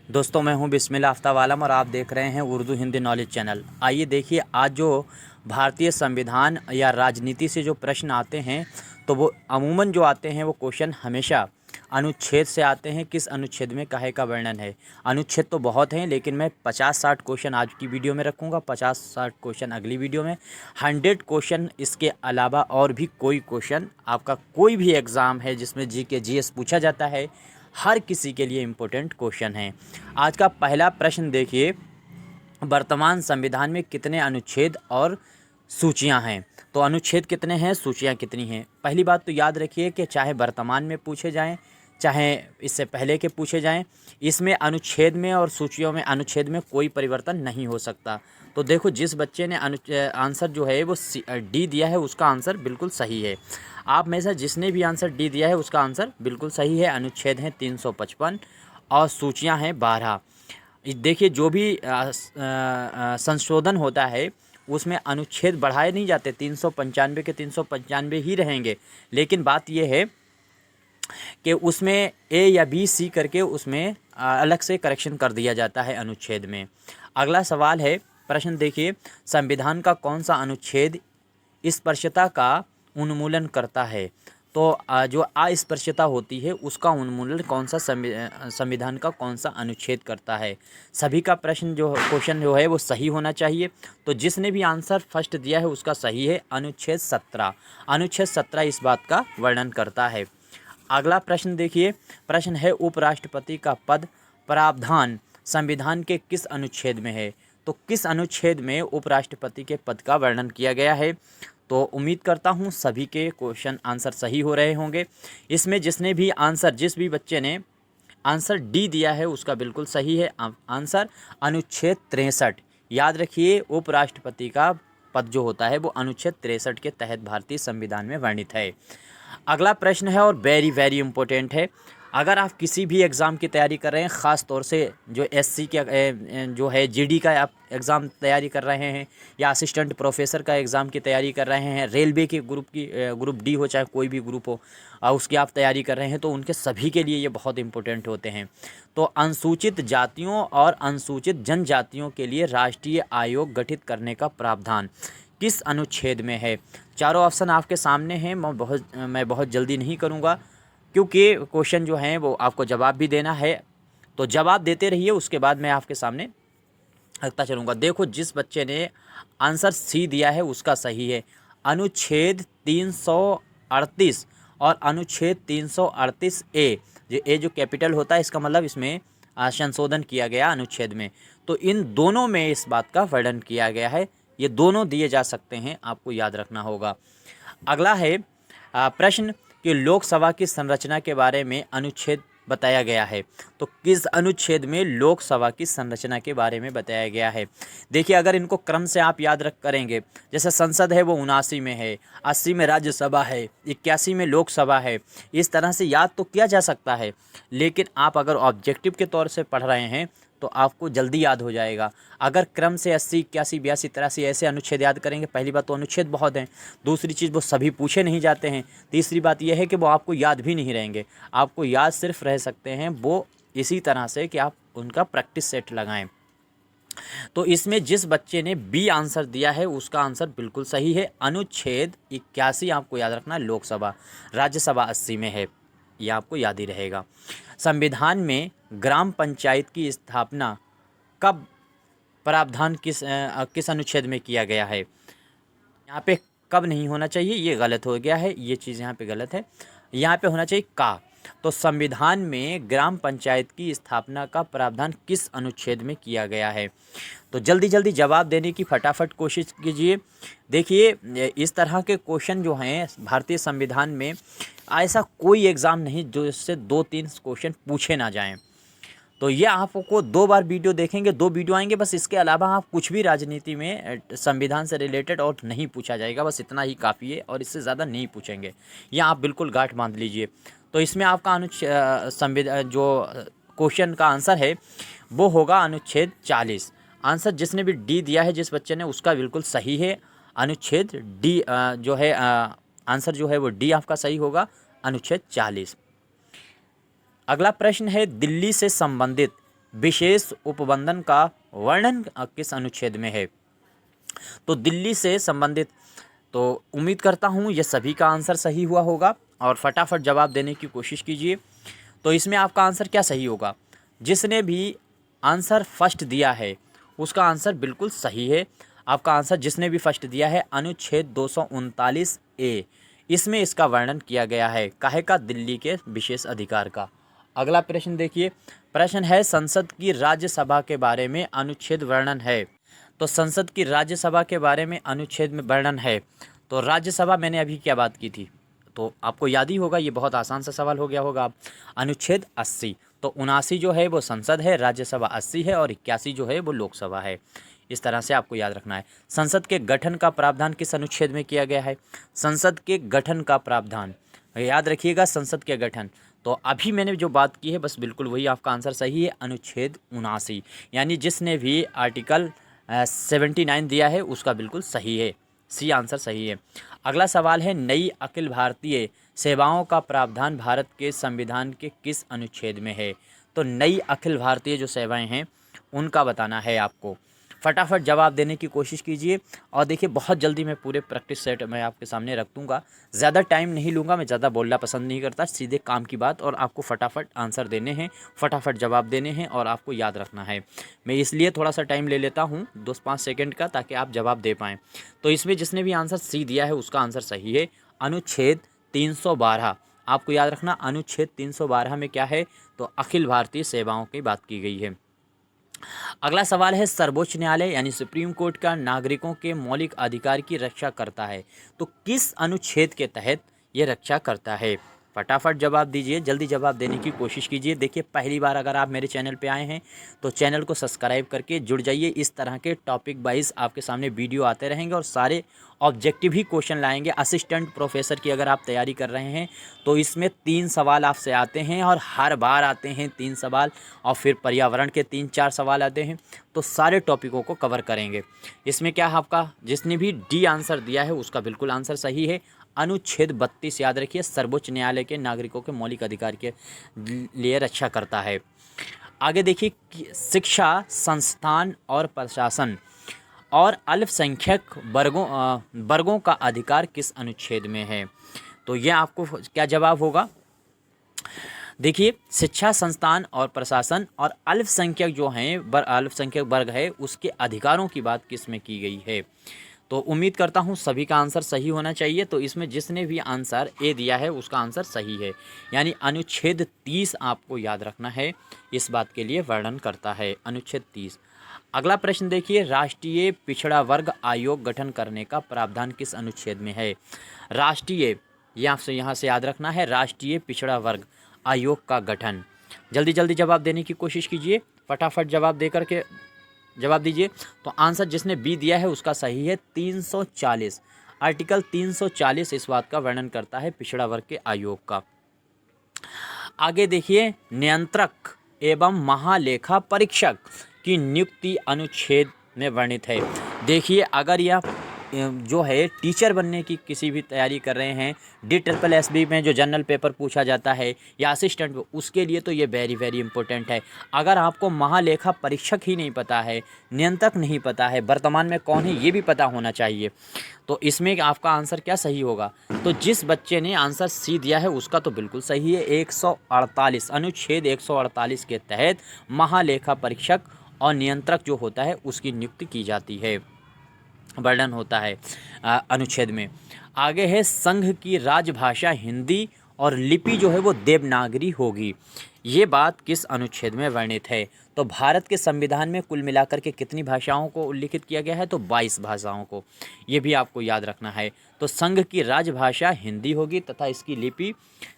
दोस्तों मैं हूं बिस्मिल्लाह आफ्ताब आलम और आप देख रहे हैं उर्दू हिंदी नॉलेज चैनल। आइए देखिए, आज जो भारतीय संविधान या राजनीति से जो प्रश्न आते हैं तो वो अमूमन जो आते हैं वो क्वेश्चन हमेशा अनुच्छेद से आते हैं। किस अनुच्छेद में काहे का वर्णन है। अनुच्छेद तो बहुत हैं, लेकिन मैं 50-60 क्वेश्चन आज की वीडियो में रखूँगा, 50-60 क्वेश्चन अगली वीडियो में, 100 क्वेश्चन इसके अलावा और भी कोई क्वेश्चन आपका कोई भी एग्ज़ाम है जिसमें जीके जीएस पूछा जाता है, हर किसी के लिए इम्पोर्टेंट क्वेश्चन है। आज का पहला प्रश्न देखिए, वर्तमान संविधान में कितने अनुच्छेद और सूचियां हैं। तो अनुच्छेद कितने हैं, सूचियां कितनी हैं। पहली बात तो याद रखिए कि चाहे वर्तमान में पूछे जाएं, चाहे इससे पहले के पूछे जाएं, इसमें अनुच्छेद में और सूचियों में अनुच्छेद में कोई परिवर्तन नहीं हो सकता। तो देखो, जिस बच्चे ने आंसर जो है वो डी दिया है उसका आंसर बिल्कुल सही है। आप में से जिसने भी आंसर डी दिया है उसका आंसर बिल्कुल सही है। अनुच्छेद हैं 355 और सूचियां हैं 12। देखिए, जो भी संशोधन होता है उसमें अनुच्छेद बढ़ाए नहीं जाते, 395 के 395 ही रहेंगे। लेकिन बात यह है कि उसमें ए या बी सी करके उसमें अलग से करेक्शन कर दिया जाता है अनुच्छेद में। अगला सवाल है, प्रश्न देखिए, संविधान का कौन सा अनुच्छेद स्पर्शता का उन्मूलन करता है। तो जो अस्पृश्यता होती है उसका उन्मूलन कौन सा संविधान का कौन सा अनुच्छेद करता है। सभी का प्रश्न जो क्वेश्चन जो है वो सही होना चाहिए। तो जिसने भी आंसर फर्स्ट दिया है उसका सही है। अनुच्छेद 17, अनुच्छेद 17 इस बात का वर्णन करता है। अगला प्रश्न देखिए, प्रश्न है, उपराष्ट्रपति का पद प्रावधान संविधान के किस अनुच्छेद में है। तो किस अनुच्छेद में उपराष्ट्रपति के पद का वर्णन किया गया है। तो उम्मीद करता हूँ सभी के क्वेश्चन आंसर सही हो रहे होंगे। इसमें जिसने भी आंसर, जिस भी बच्चे ने आंसर डी दिया है उसका बिल्कुल सही है आंसर अनुच्छेद 63। याद रखिए, उपराष्ट्रपति का पद जो होता है वो अनुच्छेद 63 के तहत भारतीय संविधान में वर्णित है। अगला प्रश्न है और वेरी वेरी इंपॉर्टेंट है। अगर आप किसी भी एग्ज़ाम की तैयारी कर रहे हैं, ख़ास तौर से जो एससी के जो है जीडी का आप एग्ज़ाम तैयारी कर रहे हैं, या असिस्टेंट प्रोफेसर का एग्ज़ाम की तैयारी कर रहे हैं, रेलवे के ग्रुप डी हो चाहे कोई भी ग्रुप हो उसकी आप तैयारी कर रहे हैं, तो उनके सभी के लिए ये बहुत इंपॉर्टेंट होते हैं। तो अनुसूचित जातियों और अनुसूचित जनजातियों के लिए राष्ट्रीय आयोग गठित करने का प्रावधान किस अनुच्छेद में है। चारों ऑप्शन आपके सामने हैं। मैं बहुत जल्दी नहीं करूँगा क्योंकि क्वेश्चन जो हैं वो आपको जवाब भी देना है। तो जवाब देते रहिए, उसके बाद मैं आपके सामने रखता चलूँगा। देखो, जिस बच्चे ने आंसर सी दिया है उसका सही है। अनुच्छेद 338 और अनुच्छेद 338 ए जो कैपिटल होता है, इसका मतलब इसमें संशोधन किया गया अनुच्छेद में। तो इन दोनों में इस बात का वर्णन किया गया है। ये दोनों दिए जा सकते हैं, आपको याद रखना होगा। अगला है प्रश्न कि लोकसभा की संरचना के बारे में अनुच्छेद बताया गया है। तो किस अनुच्छेद में लोकसभा की संरचना के बारे में बताया गया है। देखिए, अगर इनको क्रम से आप याद रख करेंगे, जैसे संसद है वो 79 में है, 80 में राज्यसभा है, 81 में लोकसभा है, इस तरह से याद तो किया जा सकता है। लेकिन आप अगर ऑब्जेक्टिव के तौर से पढ़ रहे हैं तो आपको जल्दी याद हो जाएगा। अगर क्रम से 80, 81, 82, 83 ऐसे अनुच्छेद याद करेंगे, पहली बात तो अनुच्छेद बहुत हैं, दूसरी चीज़ वो सभी पूछे नहीं जाते हैं, तीसरी बात यह है कि वो आपको याद भी नहीं रहेंगे। आपको याद सिर्फ रह सकते हैं वो इसी तरह से कि आप उनका प्रैक्टिस सेट लगाएं। तो इसमें जिस बच्चे ने बी आंसर दिया है उसका आंसर बिल्कुल सही है। अनुच्छेद 81 आपको याद रखना, लोकसभा, राज्यसभा 80 में है, ये आपको याद ही रहेगा। संविधान में ग्राम पंचायत की स्थापना कब प्रावधान किस अनुच्छेद में किया गया है। यहाँ पे कब नहीं होना चाहिए, ये गलत हो गया है, ये चीज़ यहाँ पे गलत है, यहाँ पे होना चाहिए का। तो संविधान में ग्राम पंचायत की स्थापना का प्रावधान किस अनुच्छेद में किया गया है। तो जल्दी जल्दी जवाब देने की फटाफट कोशिश कीजिए। देखिए, इस तरह के क्वेश्चन जो हैं भारतीय संविधान में, ऐसा कोई एग्ज़ाम नहीं जो इससे 2-3 क्वेश्चन पूछे ना जाएं। तो ये आपको 2 बार वीडियो देखेंगे, 2 वीडियो आएंगे, बस इसके अलावा आप कुछ भी राजनीति में संविधान से रिलेटेड और नहीं पूछा जाएगा, बस इतना ही काफ़ी है और इससे ज़्यादा नहीं पूछेंगे। ये आप बिल्कुल गांठ बांध लीजिए। तो इसमें आपका संविधान जो क्वेश्चन का आंसर है वो होगा अनुच्छेद 40। आंसर जिसने भी डी दिया है, जिस बच्चे ने, उसका बिल्कुल सही है। अनुच्छेद डी जो है आंसर जो है वो डी आपका सही होगा, अनुच्छेद 40। अगला प्रश्न है, दिल्ली से संबंधित विशेष उपबंधन का वर्णन किस अनुच्छेद में है? तो दिल्ली से संबंधित। तो उम्मीद करता हूँ ये सभी का आंसर सही हुआ होगा और फटाफट जवाब देने की कोशिश कीजिए। तो इसमें आपका आंसर क्या सही होगा? जिसने भी आंसर फर्स्ट दिया है उसका आंसर बिल्कुल सही है। आपका आंसर जिसने भी फर्स्ट दिया है अनुच्छेद 239 ए, इसमें इसका वर्णन किया गया है। काहे का? दिल्ली के विशेष अधिकार का। अगला प्रश्न देखिए, प्रश्न है संसद की राज्यसभा के बारे में अनुच्छेद वर्णन है। तो संसद की राज्यसभा के बारे में अनुच्छेद में वर्णन है। तो राज्यसभा मैंने अभी क्या बात की थी, तो आपको याद ही होगा, ये बहुत आसान सा सवाल हो गया होगा। अनुच्छेद 80। तो 79 जो है वो संसद है, राज्यसभा 80 है और 81 जो है वो लोकसभा है। इस तरह से आपको याद रखना है। संसद के गठन का प्रावधान किस अनुच्छेद में किया गया है? संसद के गठन का प्रावधान याद रखिएगा, संसद के गठन। तो अभी मैंने जो बात की है बस बिल्कुल वही आपका आंसर सही है, अनुच्छेद 79। यानी जिसने भी आर्टिकल 79 दिया है उसका बिल्कुल सही है, सी आंसर सही है। अगला सवाल है, नई अखिल भारतीय सेवाओं का प्रावधान भारत के संविधान के किस अनुच्छेद में है? तो नई अखिल भारतीय जो सेवाएं हैं उनका बताना है आपको। फटाफट जवाब देने की कोशिश कीजिए और देखिए बहुत जल्दी मैं पूरे प्रैक्टिस सेट मैं आपके सामने रख दूंगा। ज़्यादा टाइम नहीं लूँगा, मैं ज़्यादा बोलना पसंद नहीं करता, सीधे काम की बात, और आपको फटाफट आंसर देने हैं, फटाफट जवाब देने हैं और आपको याद रखना है। मैं इसलिए थोड़ा सा टाइम ले लेता हूँ 2-5 सेकेंड का, ताकि आप जवाब दे पाएँ। तो इसमें जिसने भी आंसर सी दिया है उसका आंसर सही है, अनुच्छेद 312। आपको याद रखना अनुच्छेद 312 में क्या है? तो अखिल भारतीय सेवाओं की बात की गई है। अगला सवाल है, सर्वोच्च न्यायालय यानी सुप्रीम कोर्ट का नागरिकों के मौलिक अधिकार की रक्षा करता है, तो किस अनुच्छेद के तहत ये रक्षा करता है? फटाफट जवाब दीजिए, जल्दी जवाब देने की कोशिश कीजिए। देखिए पहली बार अगर आप मेरे चैनल पे आए हैं तो चैनल को सब्सक्राइब करके जुड़ जाइए। इस तरह के टॉपिक वाइज आपके सामने वीडियो आते रहेंगे और सारे ऑब्जेक्टिव ही क्वेश्चन लाएंगे। असिस्टेंट प्रोफेसर की अगर आप तैयारी कर रहे हैं तो इसमें 3 सवाल आपसे आते हैं और हर बार आते हैं 3 सवाल, और फिर पर्यावरण के 3-4 सवाल आते हैं। तो सारे टॉपिकों को कवर करेंगे। इसमें क्या है, आपका जिसने भी डी आंसर दिया है उसका बिल्कुल आंसर सही है, अनुच्छेद 32। याद रखिए, सर्वोच्च न्यायालय के नागरिकों के मौलिक अधिकार के लिए रक्षा करता है। आगे देखिए, शिक्षा, संस्थान और प्रशासन और अल्पसंख्यक वर्गों का अधिकार किस अनुच्छेद में है? तो यह आपको क्या जवाब होगा? देखिए, शिक्षा, संस्थान और प्रशासन और अल्पसंख्यक जो हैं अल्पसंख्यक वर्ग है उसके अधिकारों की बात किस में की गई है? तो उम्मीद करता हूँ सभी का आंसर सही होना चाहिए। तो इसमें जिसने भी आंसर ए दिया है उसका आंसर सही है, यानी अनुच्छेद 30 आपको याद रखना है, इस बात के लिए वर्णन करता है अनुच्छेद 30। अगला प्रश्न देखिए, राष्ट्रीय पिछड़ा वर्ग आयोग गठन करने का प्रावधान किस अनुच्छेद में है? राष्ट्रीय, यहाँ से याद रखना है, राष्ट्रीय पिछड़ा वर्ग आयोग का गठन। जल्दी जल्दी जवाब देने की कोशिश कीजिए, फटाफट जवाब दे करके जवाब दीजिए। तो आंसर जिसने बी दिया है उसका सही है, 340। आर्टिकल 340 इस बात का वर्णन करता है पिछड़ा वर्ग के आयोग का। आगे देखिए, नियंत्रक एवं महालेखा परीक्षक की नियुक्ति अनुच्छेद में वर्णित है। देखिए, अगर यह जो है टीचर बनने की किसी भी तैयारी कर रहे हैं, DSSB में जो जनरल पेपर पूछा जाता है या असिस्टेंट, उसके लिए तो ये वेरी वेरी इंपॉर्टेंट है। अगर आपको महालेखा परीक्षक ही नहीं पता है, नियंत्रक नहीं पता है, वर्तमान में कौन है ये भी पता होना चाहिए, तो इसमें आपका आंसर क्या सही होगा? तो जिस बच्चे ने आंसर सी दिया है उसका तो बिल्कुल सही है, 148 अनुच्छेद 148 के तहत महालेखा परीक्षक और नियंत्रक जो होता है उसकी नियुक्ति की जाती है, वर्णन होता है अनुच्छेद में। आगे है, संघ की राजभाषा हिंदी और लिपि जो है वो देवनागरी होगी, ये बात किस अनुच्छेद में वर्णित है? तो भारत के संविधान में कुल मिलाकर के कितनी भाषाओं को उल्लिखित किया गया है? तो 22 भाषाओं को, ये भी आपको याद रखना है। तो संघ की राजभाषा हिंदी होगी तथा इसकी लिपि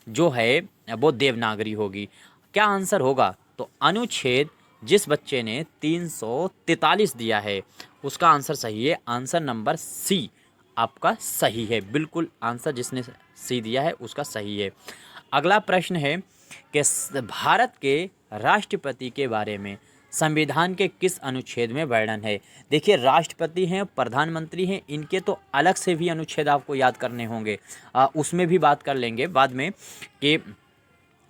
जो है वो देवनागरी होगी। क्या आंसर होगा? तो अनुच्छेद जिस बच्चे ने 343 दिया है उसका आंसर सही है, आंसर नंबर सी आपका सही है, बिल्कुल आंसर जिसने सी दिया है उसका सही है। अगला प्रश्न है कि भारत के राष्ट्रपति के बारे में संविधान के किस अनुच्छेद में वर्णन है? देखिए, राष्ट्रपति हैं, प्रधानमंत्री हैं, इनके तो अलग से भी अनुच्छेद आपको याद करने होंगे, उसमें भी बात कर लेंगे बाद में कि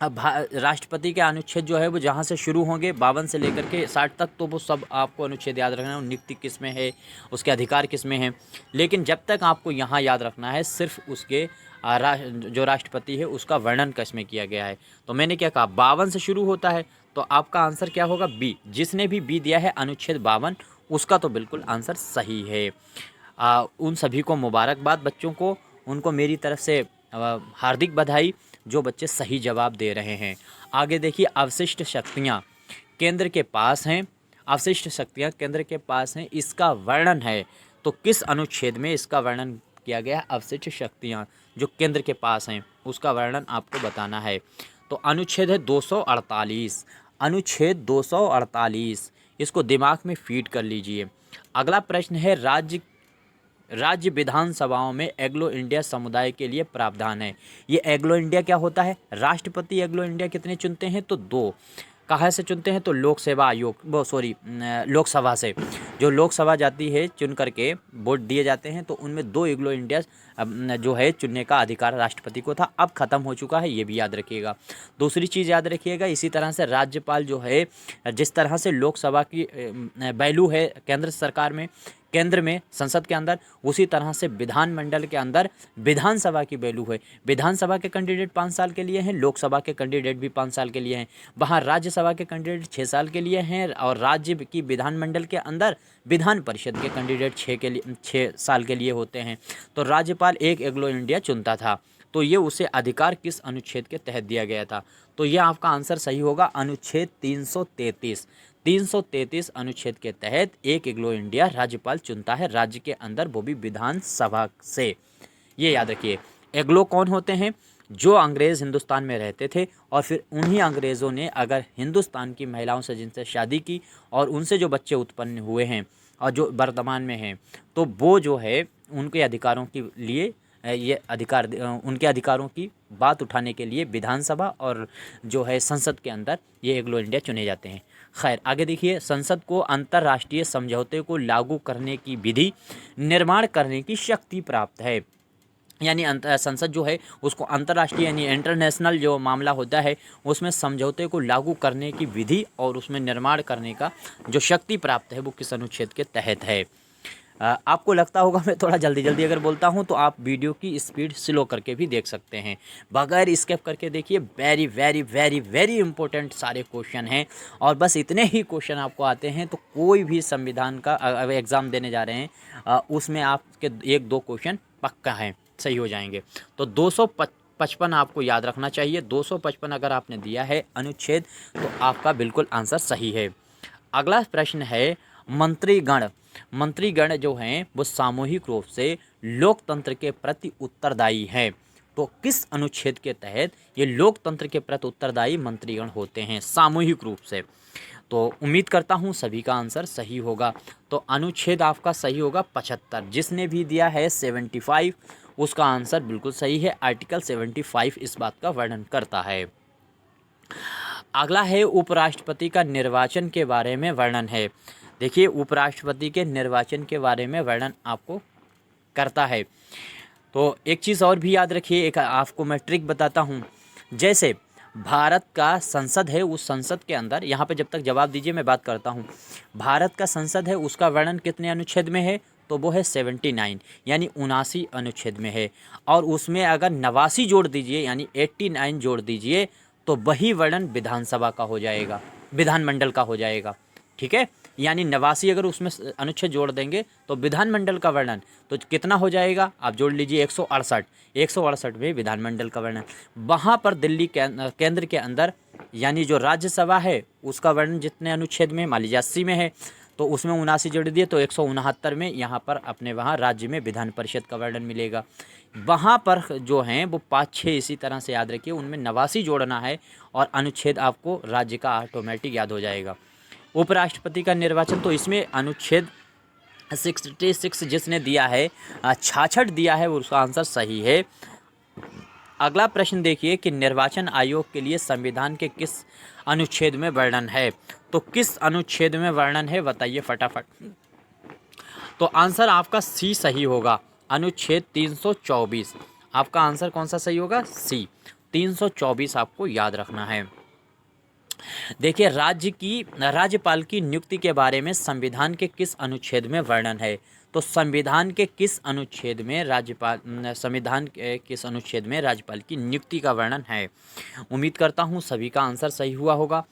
अब राष्ट्रपति के अनुच्छेद जो है वो जहाँ से शुरू होंगे 52 से लेकर के 60 तक, तो वो सब आपको अनुच्छेद याद रखना है, नियुक्ति किस में है, उसके अधिकार किस में है। लेकिन जब तक आपको यहाँ याद रखना है सिर्फ उसके जो राष्ट्रपति है उसका वर्णन किस में किया गया है। तो मैंने क्या कहा, 52 से शुरू होता है, तो आपका आंसर क्या होगा, बी। जिसने भी बी दिया है अनुच्छेद 52, उसका तो बिल्कुल आंसर सही है। उन सभी को मुबारकबाद, बच्चों को, उनको मेरी तरफ से हार्दिक बधाई जो बच्चे सही जवाब दे रहे हैं। आगे देखिए, अवशिष्ट शक्तियाँ केंद्र के पास हैं, अवशिष्ट शक्तियाँ केंद्र के पास हैं, इसका वर्णन है। तो किस अनुच्छेद में इसका वर्णन किया गया, अवशिष्ट शक्तियाँ जो केंद्र के पास हैं उसका वर्णन आपको बताना है। तो अनुच्छेद है 248, अनुच्छेद 248, इसको दिमाग में फीड कर लीजिए। अगला प्रश्न है, राज्य विधानसभाओं में एग्लो इंडिया समुदाय के लिए प्रावधान है। ये एग्लो इंडिया क्या होता है, राष्ट्रपति एग्लो इंडिया कितने चुनते हैं, तो 2। कहाँ से चुनते हैं, तो लोकसभा आयोग, लोकसभा से, जो लोकसभा जाती है चुन करके वोट दिए जाते हैं, तो उनमें 2 एग्लो इंडिया जो है चुनने का अधिकार राष्ट्रपति को था, अब ख़त्म हो चुका है, ये भी याद रखिएगा। दूसरी चीज़ याद रखिएगा, इसी तरह से राज्यपाल जो है, जिस तरह से लोकसभा की वैल्यू है केंद्र सरकार में, केंद्र में संसद के अंदर, उसी तरह से विधानमंडल के अंदर विधानसभा की वैल्यू है। विधानसभा के कैंडिडेट 5 साल के लिए हैं, लोकसभा के कैंडिडेट भी 5 साल के लिए हैं, वहाँ राज्यसभा के कैंडिडेट 6 साल के लिए हैं, और राज्य की विधानमंडल के अंदर विधान परिषद के कैंडिडेट 6 साल के लिए होते हैं। तो राज्यपाल एक एग्लो इंडिया चुनता था, तो ये उसे अधिकार किस अनुच्छेद के तहत दिया गया था, तो ये आपका आंसर सही होगा, अनुच्छेद 333। 333 अनुच्छेद के तहत एक एग्लो इंडिया राज्यपाल चुनता है राज्य के अंदर, वो भी विधानसभा से। ये याद रखिए, एग्लो कौन होते हैं, जो अंग्रेज़ हिंदुस्तान में रहते थे और फिर उन्हीं अंग्रेज़ों ने अगर हिंदुस्तान की महिलाओं से जिनसे शादी की और उनसे जो बच्चे उत्पन्न हुए हैं और जो वर्तमान में हैं, तो वो जो है उनके अधिकारों के लिए ये अधिकार, उनके अधिकारों की बात उठाने के लिए विधानसभा और जो है संसद के अंदर ये एग्लो इंडिया चुने जाते हैं। खैर आगे देखिए, संसद को अंतर्राष्ट्रीय समझौते को लागू करने की विधि निर्माण करने की शक्ति प्राप्त है। यानी संसद जो है उसको अंतर्राष्ट्रीय यानी इंटरनेशनल जो मामला होता है उसमें समझौते को लागू करने की विधि और उसमें निर्माण करने का जो शक्ति प्राप्त है वो किस अनुच्छेद के तहत है। आपको लगता होगा मैं थोड़ा जल्दी जल्दी अगर बोलता हूं तो आप वीडियो की स्पीड स्लो करके भी देख सकते हैं, बगैर स्किप करके देखिए। Very very very very important सारे क्वेश्चन हैं, और बस इतने ही क्वेश्चन आपको आते हैं तो कोई भी संविधान का एग्ज़ाम देने जा रहे हैं उसमें आपके 1-2 क्वेश्चन पक्का हैं, सही हो जाएंगे। तो 255 आपको याद रखना चाहिए, 255 अगर आपने दिया है अनुच्छेद तो आपका बिल्कुल आंसर सही है। अगला प्रश्न है, मंत्रीगण जो हैं वो सामूहिक रूप से लोकतंत्र के प्रति उत्तरदायी हैं। तो किस अनुच्छेद के तहत ये लोकतंत्र के प्रति उत्तरदायी मंत्रीगण होते हैं सामूहिक रूप से? तो उम्मीद करता हूँ सभी का आंसर सही होगा। तो अनुच्छेद आपका सही होगा 75। जिसने भी दिया है 75 उसका आंसर बिल्कुल सही है। आर्टिकल 75 इस बात का वर्णन करता है। अगला है उपराष्ट्रपति का निर्वाचन के बारे में वर्णन है। देखिए, उपराष्ट्रपति के निर्वाचन के बारे में वर्णन आपको करता है। तो एक चीज़ और भी याद रखिए, एक आपको मैं ट्रिक बताता हूँ। जैसे भारत का संसद है, उस संसद के अंदर, यहाँ पे जब तक जवाब दीजिए मैं बात करता हूँ। भारत का संसद है, उसका वर्णन कितने अनुच्छेद में है? तो वो है 79 यानी 79 अनुच्छेद में है। और उसमें अगर 89 जोड़ दीजिए यानी 89 जोड़ दीजिए तो वही वर्णन विधानसभा का हो जाएगा, विधानमंडल का हो जाएगा। ठीक है, यानी 89 अगर उसमें अनुच्छेद जोड़ देंगे तो विधानमंडल का वर्णन तो कितना हो जाएगा? आप जोड़ लीजिए 168। 168 में विधानमंडल का वर्णन। वहाँ पर दिल्ली केंद्र के अंदर यानी जो राज्यसभा है उसका वर्णन जितने अनुच्छेद में, मान लीजिए 80 में है तो उसमें 79 जोड़ दिए तो 169 में यहाँ पर अपने वहाँ राज्य में विधान परिषद का वर्णन मिलेगा। वहाँ पर जो हैं वो 5-6 इसी तरह से याद रखिए, उनमें 89 जोड़ना है और अनुच्छेद आपको राज्य का ऑटोमेटिक याद हो जाएगा। उपराष्ट्रपति का निर्वाचन, तो इसमें अनुच्छेद 66 जिसने दिया है 66 दिया है वो उसका आंसर सही है। अगला प्रश्न देखिए कि निर्वाचन आयोग के लिए संविधान के किस अनुच्छेद में वर्णन है? तो किस अनुच्छेद में वर्णन है बताइए फटाफट। तो आंसर आपका सी सही होगा, अनुच्छेद 324। आपका आंसर कौन सा सही होगा? सी। 324 आपको याद रखना है। देखिए, राज्यपाल की नियुक्ति के बारे में संविधान के किस अनुच्छेद में वर्णन है? तो संविधान के किस अनुच्छेद में राज्यपाल की नियुक्ति का वर्णन है? उम्मीद करता हूँ सभी का आंसर सही हुआ होगा।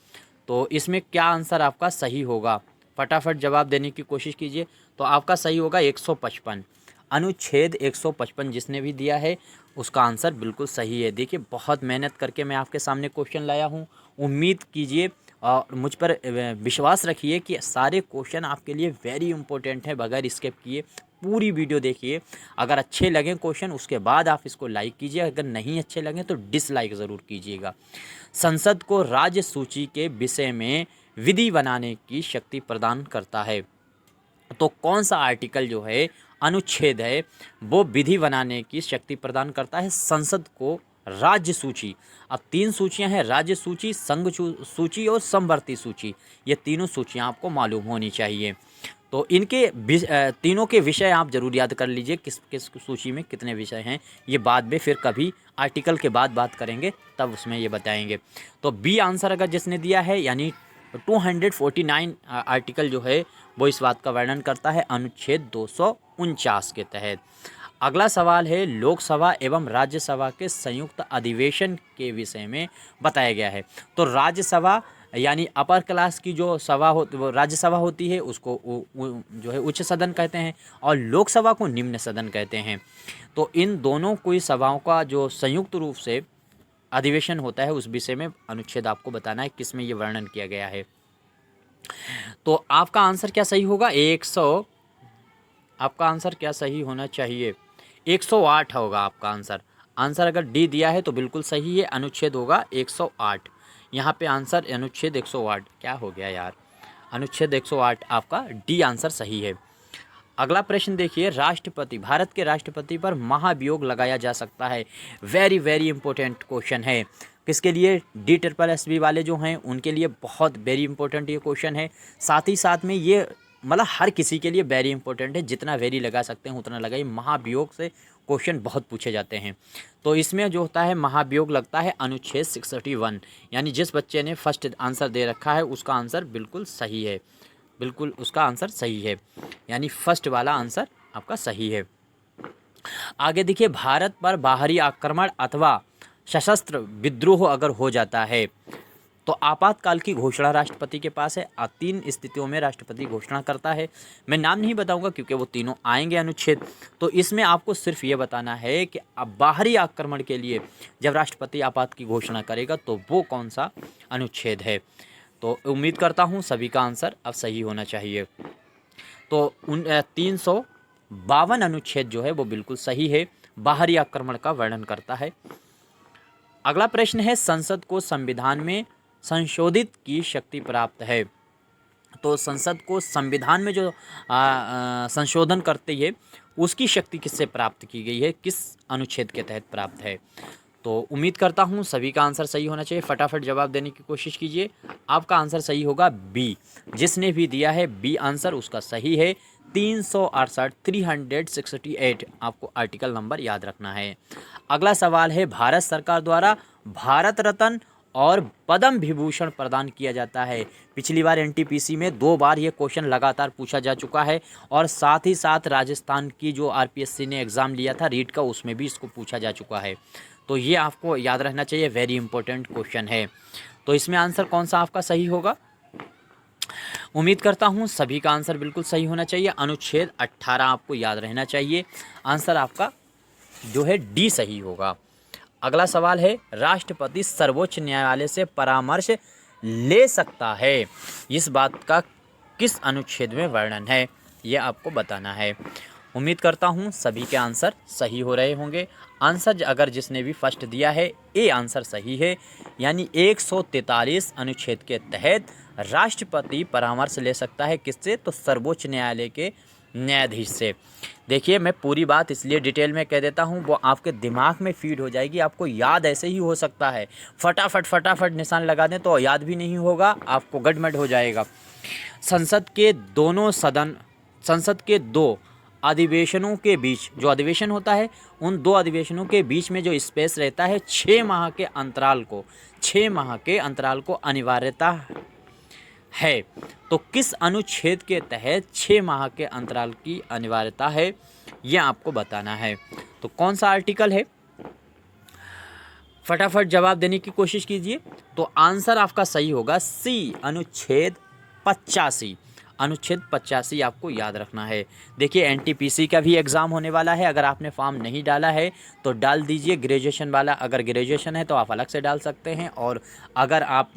तो इसमें क्या आंसर आपका सही होगा? फटाफट जवाब देने की कोशिश कीजिए। तो आपका सही होगा 155, अनुच्छेद 155 जिसने भी दिया है उसका आंसर बिल्कुल सही है। देखिए, बहुत मेहनत करके मैं आपके सामने क्वेश्चन लाया हूँ। उम्मीद कीजिए और मुझ पर विश्वास रखिए कि सारे क्वेश्चन आपके लिए वेरी इंपॉर्टेंट है। बगैर स्किप किए पूरी वीडियो देखिए। अगर अच्छे लगें क्वेश्चन उसके बाद आप इसको लाइक कीजिए, अगर नहीं अच्छे लगें तो डिसलाइक ज़रूर कीजिएगा। संसद को राज्य सूची के विषय में विधि बनाने की शक्ति प्रदान करता है। तो कौन सा आर्टिकल जो है, अनुच्छेद है, वो विधि बनाने की शक्ति प्रदान करता है संसद को राज्य सूची। अब 3 सूचियां हैं, राज्य सूची, संघ सूची और समवर्ती सूची। ये तीनों सूचियां आपको मालूम होनी चाहिए। तो इनके तीनों के विषय आप जरूर याद कर लीजिए, किस किस सूची में कितने विषय हैं। ये बाद में फिर कभी आर्टिकल के बाद बात करेंगे तब उसमें ये बताएंगे। तो बी आंसर अगर जिसने दिया है, यानी 249 आर्टिकल जो है वो इस बात का वर्णन करता है अनुच्छेद 249 के तहत। अगला सवाल है, लोकसभा एवं राज्यसभा के संयुक्त अधिवेशन के विषय में बताया गया है। तो राज्यसभा यानी अपर क्लास की जो सभा होती, वो राज्यसभा होती है, उसको जो है उच्च सदन कहते हैं, और लोकसभा को निम्न सदन कहते हैं। तो इन दोनों कोई सभाओं का जो संयुक्त रूप से अधिवेशन होता है उस विषय में अनुच्छेद आपको बताना है किसमें ये वर्णन किया गया है। तो आपका आंसर क्या सही होगा? आपका आंसर क्या सही होना चाहिए? 108 होगा आपका आंसर। आंसर अगर डी दिया है तो बिल्कुल सही है, अनुच्छेद होगा 108। यहाँ पे आंसर अनुच्छेद 108 क्या हो गया यार, अनुच्छेद 108 आपका डी आंसर सही है। अगला प्रश्न देखिए, राष्ट्रपति, भारत के राष्ट्रपति पर महाभियोग लगाया जा सकता है। वेरी वेरी इंपॉर्टेंट क्वेश्चन है। किसके लिए? DSSB वाले जो हैं उनके लिए बहुत वेरी इंपॉर्टेंट ये क्वेश्चन है। साथ ही साथ में ये मतलब हर किसी के लिए वेरी इंपॉर्टेंट है। जितना वेरी लगा सकते हैं उतना लगाइए। महाभियोग से क्वेश्चन बहुत पूछे जाते हैं। तो इसमें जो होता है महाभियोग लगता है अनुच्छेद 61, यानी जिस बच्चे ने फर्स्ट आंसर दे रखा है उसका आंसर बिल्कुल सही है, बिल्कुल उसका आंसर सही है, यानी फर्स्ट वाला आंसर आपका सही है। आगे देखिए, भारत पर बाहरी आक्रमण अथवा सशस्त्र विद्रोह अगर हो जाता है तो आपातकाल की घोषणा राष्ट्रपति के पास है। 3 स्थितियों में राष्ट्रपति घोषणा करता है। मैं नाम नहीं बताऊंगा क्योंकि वो तीनों आएंगे अनुच्छेद। तो इसमें आपको सिर्फ ये बताना है कि अब बाहरी आक्रमण के लिए जब राष्ट्रपति आपात की घोषणा करेगा तो वो कौन सा अनुच्छेद है। तो उम्मीद करता हूँ सभी का आंसर अब सही होना चाहिए। तो 352 अनुच्छेद जो है वो बिल्कुल सही है, बाहरी आक्रमण का वर्णन करता है। अगला प्रश्न है, संसद को संविधान में संशोधित की शक्ति प्राप्त है। तो संसद को संविधान में जो संशोधन करती है उसकी शक्ति किससे प्राप्त की गई है, किस अनुच्छेद के तहत प्राप्त है। तो उम्मीद करता हूँ सभी का आंसर सही होना चाहिए। फटाफट जवाब देने की कोशिश कीजिए। आपका आंसर सही होगा बी। जिसने भी दिया है बी आंसर उसका सही है। 368 आपको आर्टिकल नंबर याद रखना है। अगला सवाल है, भारत सरकार द्वारा भारत रत्न और पद्म विभूषण प्रदान किया जाता है। पिछली बार NTPC में 2 बार ये क्वेश्चन लगातार पूछा जा चुका है, और साथ ही साथ राजस्थान की जो RPSC ने एग्ज़ाम लिया था रीट का, उसमें भी इसको पूछा जा चुका है। तो ये आपको याद रहना चाहिए, वेरी इंपॉर्टेंट क्वेश्चन है। तो इसमें आंसर कौन सा आपका सही होगा? उम्मीद करता हूँ सभी का आंसर बिल्कुल सही होना चाहिए। अनुच्छेद 18 आपको याद रहना चाहिए। आंसर आपका जो है डी सही होगा। अगला सवाल है, राष्ट्रपति सर्वोच्च न्यायालय से परामर्श ले सकता है, इस बात का किस अनुच्छेद में वर्णन है, यह आपको बताना है। उम्मीद करता हूँ सभी के आंसर सही हो रहे होंगे। आंसर अगर जिसने भी फर्स्ट दिया है ए आंसर सही है, यानी 143 अनुच्छेद के तहत राष्ट्रपति परामर्श ले सकता है। किससे? तो सर्वोच्च न्यायालय के न्यायाधीश से। देखिए, मैं पूरी बात इसलिए डिटेल में कह देता हूँ, वो आपके दिमाग में फीड हो जाएगी, आपको याद ऐसे ही हो सकता है। फटाफट निशान लगा दें तो याद भी नहीं होगा, आपको गड़बड़ हो जाएगा। संसद के 2 अधिवेशनों के बीच, जो अधिवेशन होता है उन 2 अधिवेशनों के बीच में जो स्पेस रहता है 6 माह के अंतराल को, 6 माह के अंतराल को अनिवार्यता है। तो किस अनुच्छेद के तहत 6 माह के अंतराल की अनिवार्यता है, यह आपको बताना है। तो कौन सा आर्टिकल है, फटाफट जवाब देने की कोशिश कीजिए। तो आंसर आपका सही होगा सी, अनुच्छेद 85। अनुच्छेद 85 आपको याद रखना है। देखिए एनटीपीसी का भी एग्ज़ाम होने वाला है, अगर आपने फॉर्म नहीं डाला है तो डाल दीजिए। ग्रेजुएशन वाला, अगर ग्रेजुएशन है तो आप अलग से डाल सकते हैं, और अगर आप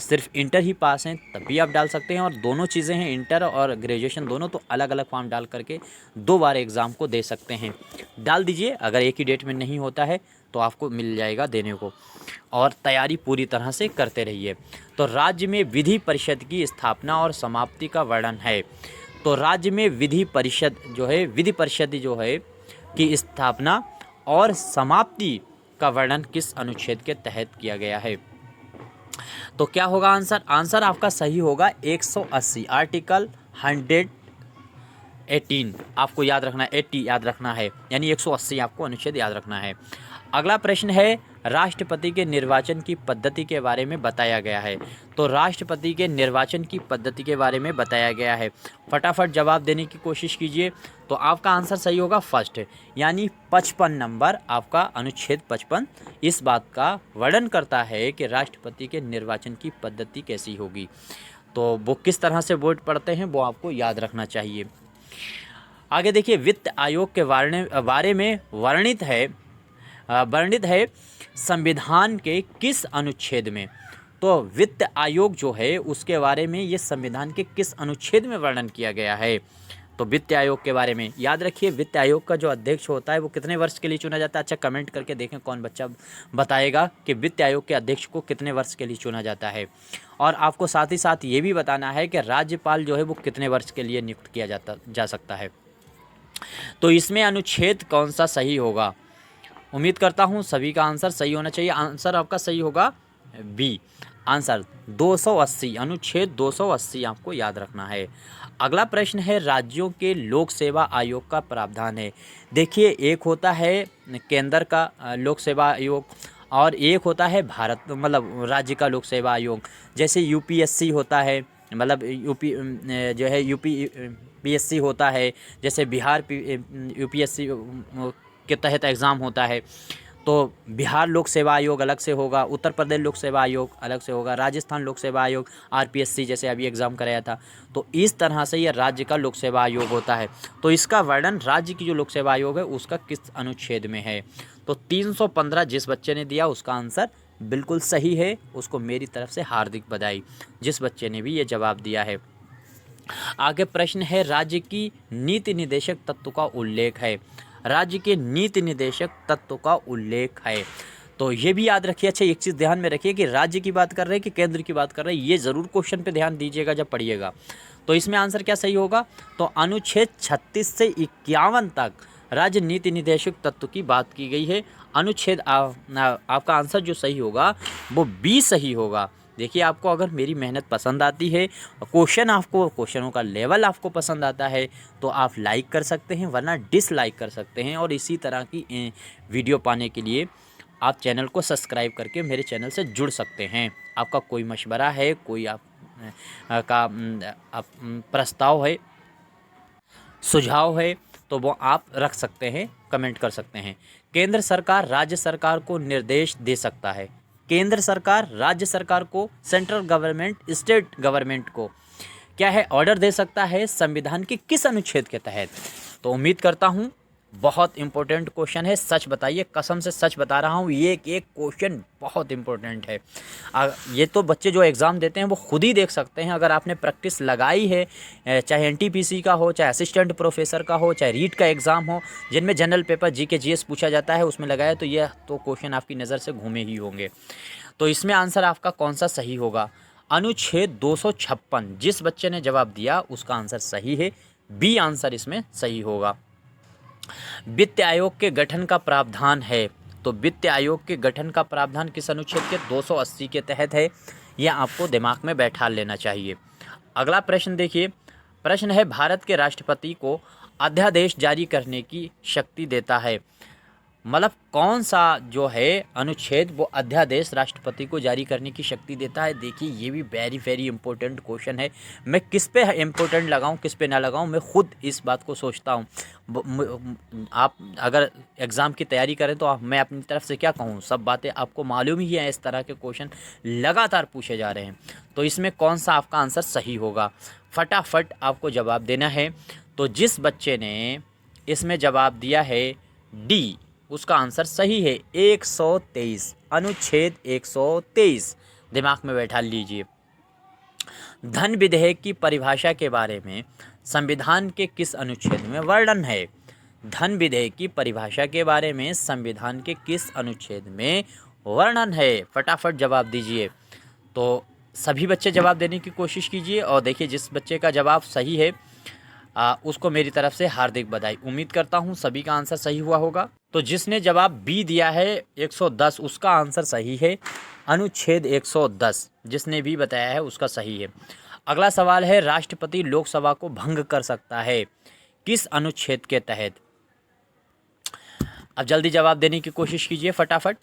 सिर्फ इंटर ही पास हैं तब भी आप डाल सकते हैं। और दोनों चीज़ें हैं, इंटर और ग्रेजुएशन दोनों, तो अलग अलग फॉर्म डाल करके 2 बार एग्ज़ाम को दे सकते हैं। डाल दीजिए, अगर एक ही डेट में नहीं होता है तो आपको मिल जाएगा देने को, और तैयारी पूरी तरह से करते रहिए। तो राज्य में विधि परिषद की स्थापना और समाप्ति का वर्णन है। तो राज्य में विधि परिषद जो है, विधि परिषद जो है की स्थापना और समाप्ति का वर्णन किस अनुच्छेद के तहत किया गया है। तो क्या होगा आंसर, आंसर आपका सही होगा 180, आर्टिकल 118 आपको याद रखना है, 80 याद रखना है, यानी 180 आपको अनुच्छेद याद रखना है। अगला प्रश्न है, राष्ट्रपति के निर्वाचन की पद्धति के बारे में बताया गया है। तो राष्ट्रपति के निर्वाचन की पद्धति के बारे में बताया गया है। फटाफट जवाब देने की कोशिश कीजिए। तो आपका आंसर सही होगा फर्स्ट, यानी 55 नंबर आपका अनुच्छेद 55 इस बात का वर्णन करता है कि राष्ट्रपति के निर्वाचन की पद्धति कैसी होगी। तो वो किस तरह से वोट पड़ते हैं वो आपको याद रखना चाहिए। आगे देखिए, वित्त आयोग के बारे में वर्णित है संविधान के किस अनुच्छेद में। तो वित्त आयोग जो है उसके बारे में ये संविधान के किस अनुच्छेद में वर्णन किया गया है। तो वित्त आयोग के बारे में याद रखिए, वित्त आयोग का जो अध्यक्ष होता है वो कितने वर्ष के लिए चुना जाता है। अच्छा, कमेंट करके देखें कौन बच्चा बताएगा कि वित्त आयोग के अध्यक्ष को कितने वर्ष के लिए चुना जाता है। और आपको साथ ही साथ ये भी बताना है कि राज्यपाल जो है वो कितने वर्ष के लिए नियुक्त किया जा सकता है। तो इसमें अनुच्छेद कौन सा सही होगा, उम्मीद करता हूँ सभी का आंसर सही होना चाहिए। आंसर आपका सही होगा बी, आंसर 280, अनुच्छेद 280 आपको याद रखना है। अगला प्रश्न है, राज्यों के लोक सेवा आयोग का प्रावधान है। देखिए, एक होता है केंद्र का लोक सेवा आयोग और एक होता है भारत मतलब राज्य का लोक सेवा आयोग। जैसे यूपीएससी होता है, मतलब यूपीएससी होता है, जैसे बिहार यूपीएससी के तहत एग्ज़ाम होता है तो बिहार लोक सेवा आयोग अलग से होगा, उत्तर प्रदेश लोक सेवा आयोग अलग से होगा, राजस्थान लोक सेवा आयोग आरपीएससी जैसे अभी एग्ज़ाम कराया था। तो इस तरह से ये राज्य का लोक सेवा आयोग होता है। तो इसका वर्णन राज्य की जो लोक सेवा आयोग है उसका किस अनुच्छेद में है। तो 315 जिस बच्चे ने दिया उसका आंसर बिल्कुल सही है, उसको मेरी तरफ से हार्दिक बधाई, जिस बच्चे ने भी ये जवाब दिया है। आगे प्रश्न है, राज्य की नीति निदेशक तत्व का उल्लेख है। राज्य के नीति निदेशक तत्व का उल्लेख है। तो ये भी याद रखिए। अच्छा, एक चीज़ ध्यान में रखिए कि राज्य की बात कर रहे हैं कि केंद्र की बात कर रहे हैं, ये ज़रूर क्वेश्चन पे ध्यान दीजिएगा जब पढ़िएगा। तो इसमें आंसर क्या सही होगा, तो अनुच्छेद 36 से 51 तक राज्य नीति निदेशक तत्व की बात की गई है। अनुच्छेद आपका आंसर जो सही होगा वो बी सही होगा। देखिए, आपको अगर मेरी मेहनत पसंद आती है, क्वेश्चनों का लेवल आपको पसंद आता है तो आप लाइक कर सकते हैं, वरना डिसलाइक कर सकते हैं। और इसी तरह की वीडियो पाने के लिए आप चैनल को सब्सक्राइब करके मेरे चैनल से जुड़ सकते हैं। आपका कोई मशवरा है, कोई प्रस्ताव है, सुझाव है, तो वो आप रख सकते हैं, कमेंट कर सकते हैं। केंद्र सरकार राज्य सरकार को निर्देश दे सकता है। केंद्र सरकार राज्य सरकार को, सेंट्रल गवर्नमेंट स्टेट गवर्नमेंट को क्या है, ऑर्डर दे सकता है संविधान के किस अनुच्छेद के तहत। तो उम्मीद करता हूँ बहुत इंपॉर्टेंट क्वेश्चन है, सच बताइए, कसम से सच बता रहा हूँ, ये एक क्वेश्चन बहुत इंपॉर्टेंट है। ये तो बच्चे जो एग्ज़ाम देते हैं वो खुद ही देख सकते हैं। अगर आपने प्रैक्टिस लगाई है, चाहे एनटीपीसी का हो, चाहे असिस्टेंट प्रोफेसर का हो, चाहे रीट का एग्ज़ाम हो, जिनमें जनरल पेपर जीके जीएस पूछा जाता है, उसमें लगाया तो यह तो क्वेश्चन आपकी नज़र से घूमे ही होंगे। तो इसमें आंसर आपका कौन सा सही होगा, अनुच्छेद 256 जिस बच्चे ने जवाब दिया उसका आंसर सही है, बी आंसर इसमें सही होगा। वित्त आयोग के गठन का प्रावधान है। तो वित्त आयोग के गठन का प्रावधान किस अनुच्छेद के 280 के तहत है, यह आपको दिमाग में बैठा लेना चाहिए। अगला प्रश्न देखिए, प्रश्न है, भारत के राष्ट्रपति को अध्यादेश जारी करने की शक्ति देता है। मतलब कौन सा जो है अनुच्छेद वो अध्यादेश राष्ट्रपति को जारी करने की शक्ति देता है। देखिए ये भी वेरी वेरी इंपॉर्टेंट क्वेश्चन है। मैं किस पे इम्पोर्टेंट लगाऊं किस पे ना लगाऊं, मैं खुद इस बात को सोचता हूं। आप अगर एग्ज़ाम की तैयारी करें तो मैं अपनी तरफ से क्या कहूं, सब बातें आपको मालूम ही है। इस तरह के क्वेश्चन लगातार पूछे जा रहे हैं, तो इसमें कौन सा आपका आंसर सही होगा, फटाफट आपको जवाब देना है। तो जिस बच्चे ने इसमें जवाब दिया है डी, उसका आंसर सही है 123, अनुच्छेद 123 दिमाग में बैठा लीजिए। धन विधेयक की परिभाषा के बारे में संविधान के किस अनुच्छेद में वर्णन है। धन विधेयक की परिभाषा के बारे में संविधान के किस अनुच्छेद में वर्णन है, फटाफट जवाब दीजिए। तो सभी बच्चे जवाब देने की कोशिश कीजिए, और देखिए जिस बच्चे का जवाब सही है उसको मेरी तरफ से हार्दिक बधाई। उम्मीद करता हूँ सभी का आंसर सही हुआ होगा। तो जिसने जवाब बी दिया है 110, उसका आंसर सही है अनुच्छेद 110। जिसने भी बताया है उसका सही है। अगला सवाल है, राष्ट्रपति लोकसभा को भंग कर सकता है किस अनुच्छेद के तहत। अब जल्दी जवाब देने की कोशिश कीजिए फटाफट।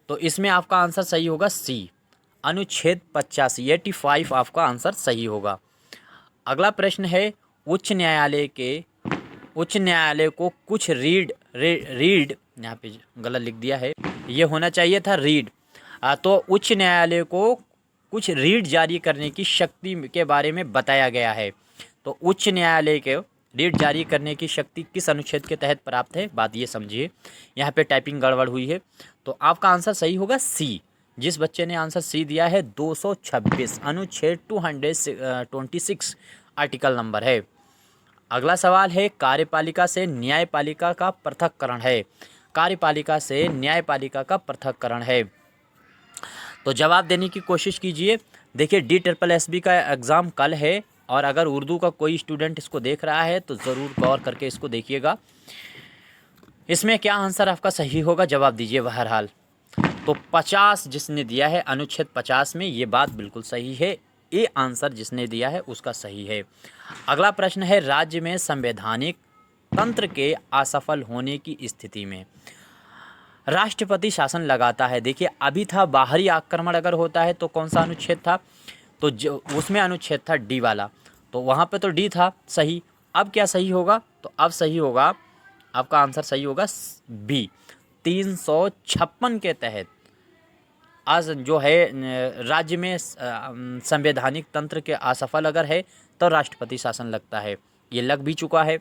तो इसमें आपका आंसर सही होगा सी, अनुच्छेद 85, 85 आपका आंसर सही होगा। अगला प्रश्न है, उच्च न्यायालय को कुछ रीड यहाँ पे गलत लिख दिया है, ये होना चाहिए था रीड। तो उच्च न्यायालय को कुछ रीड जारी करने की शक्ति के बारे में बताया गया है। तो उच्च न्यायालय के रीड जारी करने की शक्ति किस अनुच्छेद के तहत प्राप्त है, बात ये समझिए। यहाँ पे टाइपिंग गड़बड़ हुई है, तो आपका आंसर सही होगा सी। जिस बच्चे ने आंसर सी दिया है 226, अनुच्छेद 226 आर्टिकल नंबर है। अगला सवाल है, कार्यपालिका से न्यायपालिका का पृथक्करण है। कार्यपालिका से न्यायपालिका का पृथक्करण है। तो जवाब देने की कोशिश कीजिए। देखिए DSSB का एग्ज़ाम कल है, और अगर उर्दू का कोई स्टूडेंट इसको देख रहा है तो ज़रूर गौर करके इसको देखिएगा। इसमें क्या आंसर आपका सही होगा, जवाब दीजिए बहरहाल। तो 50 जिसने दिया है अनुच्छेद 50 में, ये बात बिल्कुल सही है। ये आंसर जिसने दिया है उसका सही है। अगला प्रश्न है, राज्य में संवैधानिक तंत्र के असफल होने की स्थिति में राष्ट्रपति शासन लगाता है। देखिए अभी था बाहरी आक्रमण अगर होता है तो कौन सा अनुच्छेद था, तो जो उसमें अनुच्छेद था डी वाला, तो वहाँ पे तो डी था सही। अब क्या सही होगा, तो अब सही होगा, आपका आंसर सही होगा बी, 356 के तहत आज जो है राज्य में संवैधानिक तंत्र के असफल अगर है तो राष्ट्रपति शासन लगता है। ये लग भी चुका है,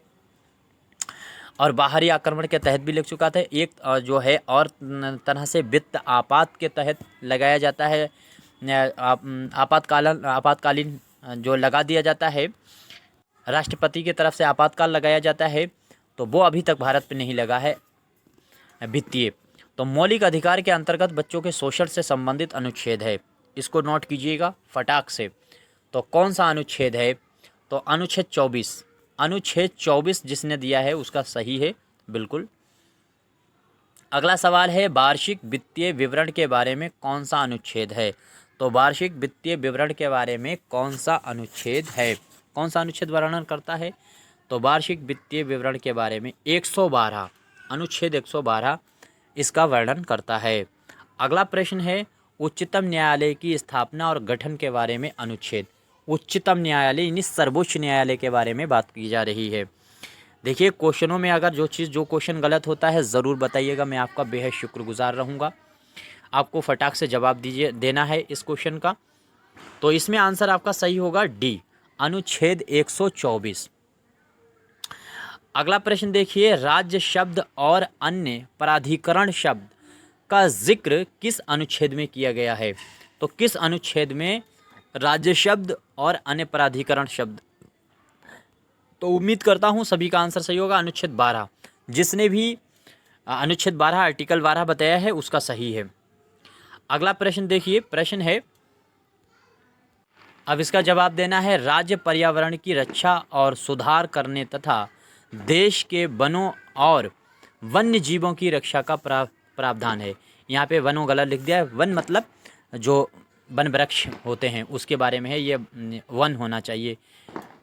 और बाहरी आक्रमण के तहत भी लग चुका था। एक जो है और तरह से वित्त आपात के तहत लगाया जाता है, आपातकालीन जो लगा दिया जाता है, राष्ट्रपति की तरफ से आपातकाल लगाया जाता है, तो वो अभी तक भारत पे नहीं लगा है वित्तीय। तो मौलिक अधिकार के अंतर्गत बच्चों के शोषण से संबंधित अनुच्छेद है, इसको नोट कीजिएगा फटाक से। तो कौन सा अनुच्छेद है, तो अनुच्छेद 24, अनुच्छेद 24 जिसने दिया है उसका सही है बिल्कुल। अगला सवाल है, वार्षिक वित्तीय विवरण के बारे में कौन सा अनुच्छेद है। तो वार्षिक वित्तीय विवरण के बारे में कौन सा अनुच्छेद है, कौन सा अनुच्छेद वर्णन करता है, तो वार्षिक वित्तीय विवरण के बारे में 112, अनुच्छेद 112 इसका वर्णन करता है। अगला प्रश्न है, उच्चतम न्यायालय की स्थापना और गठन के बारे में अनुच्छेद। उच्चतम न्यायालय यानी सर्वोच्च न्यायालय के बारे में बात की जा रही है। देखिए क्वेश्चनों में अगर जो क्वेश्चन गलत होता है ज़रूर बताइएगा, मैं आपका बेहद शुक्रगुजार रहूँगा। आपको फटाक से जवाब देना है इस क्वेश्चन का। तो इसमें आंसर आपका सही होगा डी, अनुच्छेद 124। अगला प्रश्न देखिए, राज्य शब्द और अन्य प्राधिकरण शब्द का जिक्र किस अनुच्छेद में किया गया है। तो किस अनुच्छेद में राज्य शब्द और अन्य प्राधिकरण शब्द, तो उम्मीद करता हूँ सभी का आंसर सही होगा, अनुच्छेद 12। जिसने भी अनुच्छेद 12 आर्टिकल 12 बताया है उसका सही है। अगला प्रश्न देखिए, प्रश्न है, अब इसका जवाब देना है, राज्य पर्यावरण की रक्षा और सुधार करने तथा देश के वनों और वन्य जीवों की रक्षा का प्रावधान है। यहाँ पे वनों गलत लिख दिया है, वन मतलब जो वन वृक्ष होते हैं उसके बारे में है, ये वन होना चाहिए।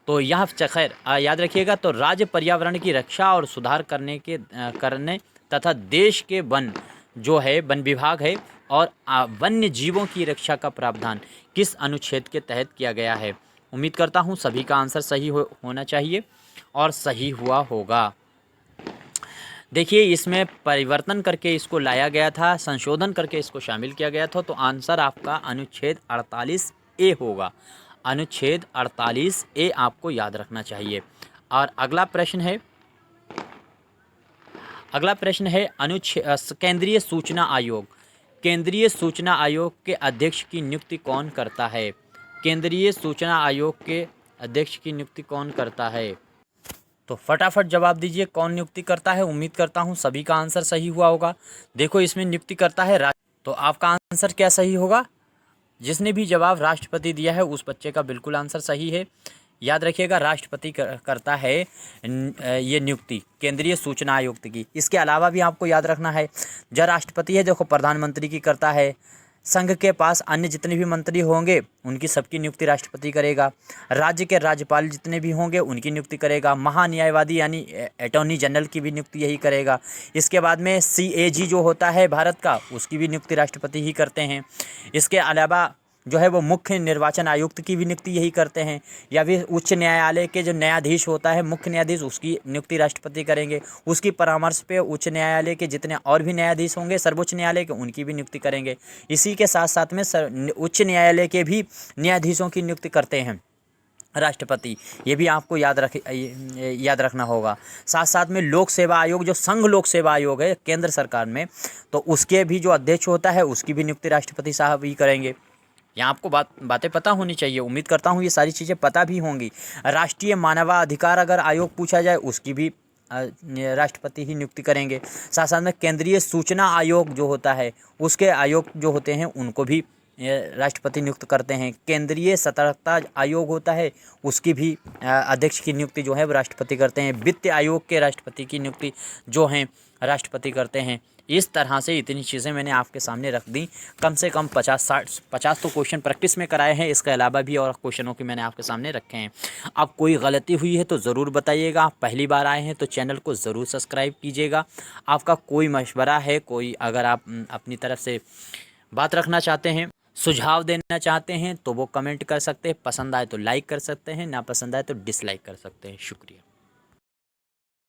तो यह खैर याद रखिएगा। तो राज्य पर्यावरण की रक्षा और सुधार करने तथा देश के वन जो है वन विभाग है और वन्य जीवों की रक्षा का प्रावधान किस अनुच्छेद के तहत किया गया है। उम्मीद करता हूँ सभी का आंसर सही होना चाहिए और सही हुआ होगा। देखिए इसमें परिवर्तन करके इसको लाया गया था, संशोधन करके इसको शामिल किया गया था। तो आंसर आपका अनुच्छेद 48 ए होगा। अनुच्छेद 48 ए आपको याद रखना चाहिए। और अगला प्रश्न है केंद्रीय सूचना आयोग। केंद्रीय सूचना आयोग के अध्यक्ष की नियुक्ति कौन करता है? केंद्रीय सूचना आयोग के अध्यक्ष की नियुक्ति कौन करता है? तो फटाफट जवाब दीजिए, कौन नियुक्ति करता है। उम्मीद करता हूँ सभी का आंसर सही हुआ होगा। देखो इसमें नियुक्ति करता है तो आपका आंसर क्या सही होगा? जिसने भी जवाब राष्ट्रपति दिया है उस बच्चे का बिल्कुल आंसर सही है। याद रखिएगा राष्ट्रपति करता है ये नियुक्ति केंद्रीय सूचना आयोग की। इसके अलावा भी आपको याद रखना है जो राष्ट्रपति है देखो प्रधानमंत्री की करता है। संघ के पास अन्य जितने भी मंत्री होंगे उनकी सबकी नियुक्ति राष्ट्रपति करेगा। राज्य के राज्यपाल जितने भी होंगे उनकी नियुक्ति करेगा। महान्यायवादी यानी अटॉर्नी जनरल की भी नियुक्ति यही करेगा। इसके बाद में CAG जो होता है भारत का उसकी भी नियुक्ति राष्ट्रपति ही करते हैं। इसके अलावा जो है वो मुख्य निर्वाचन आयुक्त की भी नियुक्ति यही करते हैं। या फिर उच्च न्यायालय के जो न्यायाधीश होता है मुख्य न्यायाधीश उसकी नियुक्ति राष्ट्रपति करेंगे। उसकी परामर्श पे उच्च न्यायालय के जितने और भी न्यायाधीश होंगे सर्वोच्च न्यायालय के उनकी भी नियुक्ति करेंगे। इसी के साथ साथ में उच्च न्यायालय के भी न्यायाधीशों की नियुक्ति करते हैं राष्ट्रपति। ये भी आपको याद रखना होगा। साथ साथ में लोक सेवा आयोग जो संघ लोक सेवा आयोग है केंद्र सरकार में तो उसके भी जो अध्यक्ष होता है उसकी भी नियुक्ति राष्ट्रपति साहब ही करेंगे। यहाँ आपको बातें पता होनी चाहिए। उम्मीद करता हूँ ये सारी चीज़ें पता भी होंगी। राष्ट्रीय मानवाधिकार अगर आयोग पूछा जाए उसकी भी राष्ट्रपति ही नियुक्ति करेंगे। साथ साथ में केंद्रीय सूचना आयोग जो होता है उसके आयोग जो होते हैं उनको भी राष्ट्रपति नियुक्त करते हैं। केंद्रीय सतर्कता आयोग होता है उसकी भी अध्यक्ष की नियुक्ति जो है वो राष्ट्रपति करते हैं। वित्त आयोग के राष्ट्रपति की नियुक्ति जो हैं राष्ट्रपति करते हैं। इस तरह से इतनी चीज़ें मैंने आपके सामने रख दी। कम से कम 50 तो क्वेश्चन प्रैक्टिस में कराए हैं। इसके अलावा भी और क्वेश्चनों की मैंने आपके सामने रखे हैं। अब कोई गलती हुई है तो ज़रूर बताइएगा। आप पहली बार आए हैं तो चैनल को ज़रूर सब्सक्राइब कीजिएगा। आपका कोई मशवरा है, कोई अगर आप अपनी तरफ से बात रखना चाहते हैं, सुझाव देना चाहते हैं तो वो कमेंट कर सकते हैं। पसंद आए तो लाइक कर सकते हैं, ना पसंद आए तो डिसलाइक कर सकते हैं। शुक्रिया।